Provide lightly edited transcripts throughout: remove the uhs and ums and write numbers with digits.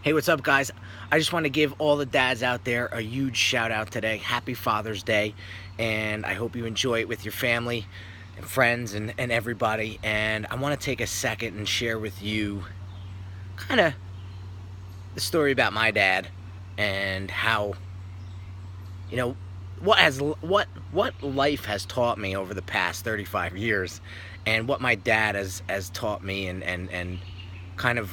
Hey, what's up, guys? I just want to give all the dads out there a huge shout out today. Happy Father's Day, and I hope you enjoy it with your family and friends and everybody. And I want to take a second and share with you kind of the story about my dad and how, you know, what life has taught me over the past 35 years, and what my dad has taught me and kind of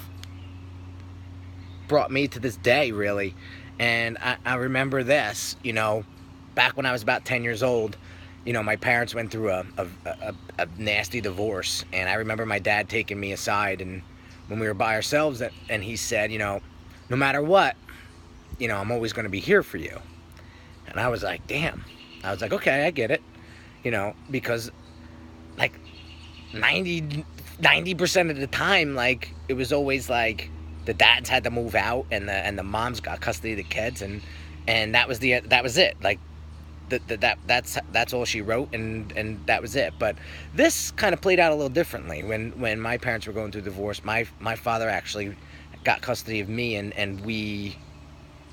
brought me to this day, really. And I remember this, back when I was about 10 years old. My parents went through a nasty divorce, and I remember my dad taking me aside, and when we were by ourselves, and he said, no matter what, I'm always going to be here for you. And I was like, damn. I was like, okay, I get it, because like 90% of the time, like, it was always like the dads had to move out, and the moms got custody of the kids, and that was it. Like, that's all she wrote, and that was it. But this kind of played out a little differently when my parents were going through divorce. My father actually got custody of me, and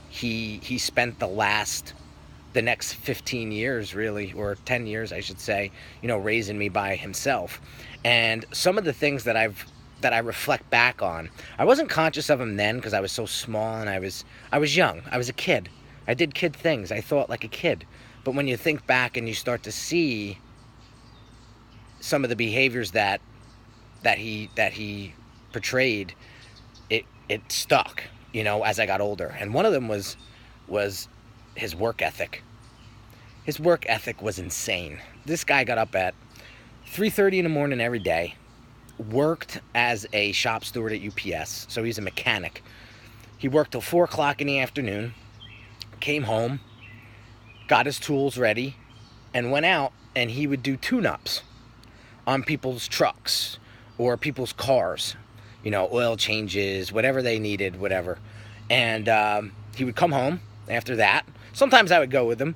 he spent the next 15 years, really, or 10 years, I should say, raising me by himself. And some of the things that I reflect back on, I wasn't conscious of them then because I was so small, and I was young. I was a kid. I did kid things. I thought like a kid. But when you think back and you start to see some of the behaviors that he portrayed, it stuck, as I got older. And one of them was his work ethic. His work ethic was insane. This guy got up at 3:30 in the morning every day, worked as a shop steward at UPS, so he's a mechanic. He worked till 4 o'clock in the afternoon, came home, got his tools ready, and went out, and he would do tune-ups on people's trucks or people's cars, oil changes, whatever they needed, whatever. And he would come home after that. Sometimes I would go with him,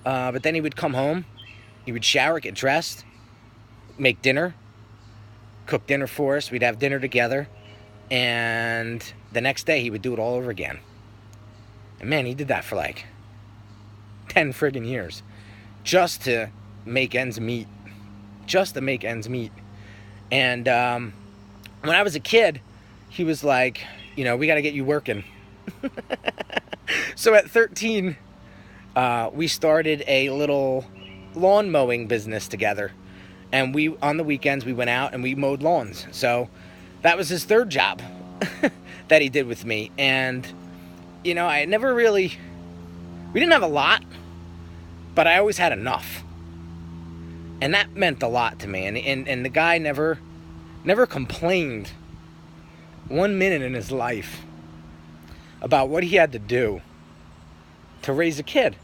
but then he would come home, he would shower, get dressed, make dinner, cook dinner for us. We'd have dinner together, and the next day he would do it all over again. And man, he did that for like 10 friggin' years just to make ends meet. And when I was a kid, he was like, we got to get you working. So at 13, we started a little lawn mowing business together. And on the weekends, we went out and we mowed lawns. So that was his third job that he did with me. And, I never really, we didn't have a lot, but I always had enough. And that meant a lot to me. And the guy never complained 1 minute in his life about what he had to do to raise a kid.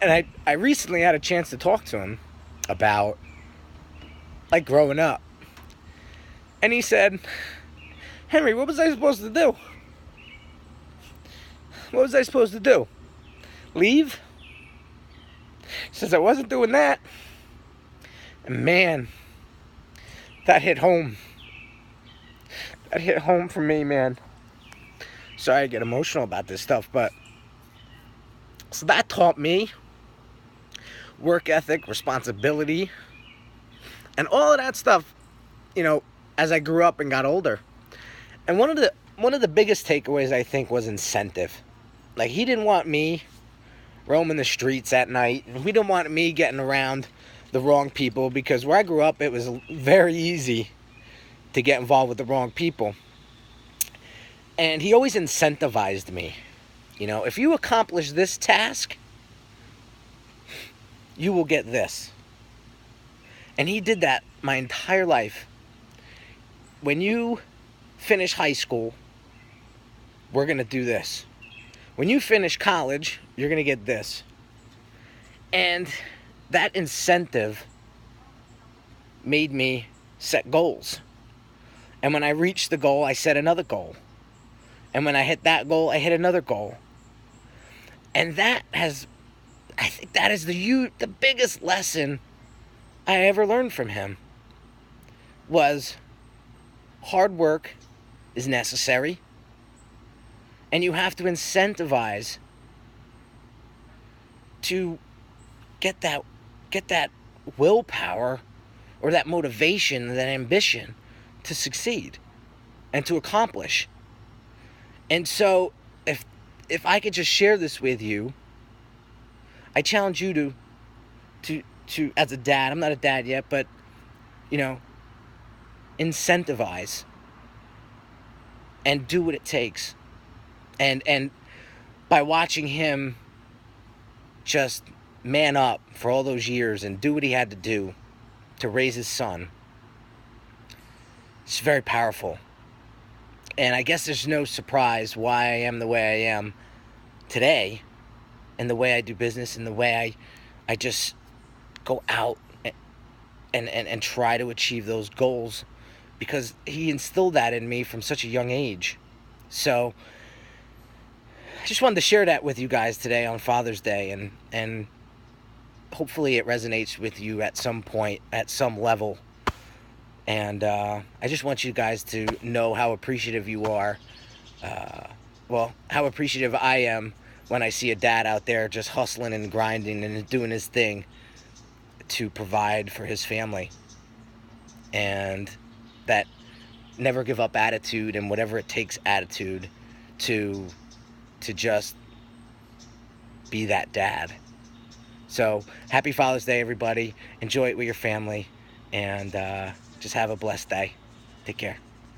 And I recently had a chance to talk to him about, like, growing up. And he said, Henry, what was I supposed to do? What was I supposed to do? Leave? He says, I wasn't doing that. And man, that hit home. That hit home for me, man. Sorry I get emotional about this stuff, but so that taught me work ethic, responsibility, and all of that stuff, as I grew up and got older. And one of the biggest takeaways, I think, was incentive. Like, he didn't want me roaming the streets at night, and he didn't want me getting around the wrong people, because where I grew up, it was very easy to get involved with the wrong people. And he always incentivized me. If you accomplish this task, you will get this. And he did that my entire life. When you finish high school, we're going to do this. When you finish college, you're going to get this. And that incentive made me set goals. And when I reached the goal, I set another goal. And when I hit that goal, I hit another goal. And I think that is the biggest lesson I ever learned from him, was hard work is necessary. And you have to incentivize to get that willpower or that motivation, that ambition to succeed and to accomplish. And so if I could just share this with you, I challenge you to as a dad, I'm not a dad yet, but incentivize and do what it takes. And by watching him just man up for all those years and do what he had to do to raise his son, it's very powerful. And I guess there's no surprise why I am the way I am today, and the way I do business, and the way I just go out and try to achieve those goals, because he instilled that in me from such a young age. So I just wanted to share that with you guys today on Father's Day, and hopefully it resonates with you at some point, at some level. And I just want you guys to know how appreciative you are. How appreciative I am when I see a dad out there just hustling and grinding and doing his thing to provide for his family. And that never give up attitude, and whatever it takes attitude to just be that dad. So happy Father's Day, everybody. Enjoy it with your family, and just have a blessed day. Take care.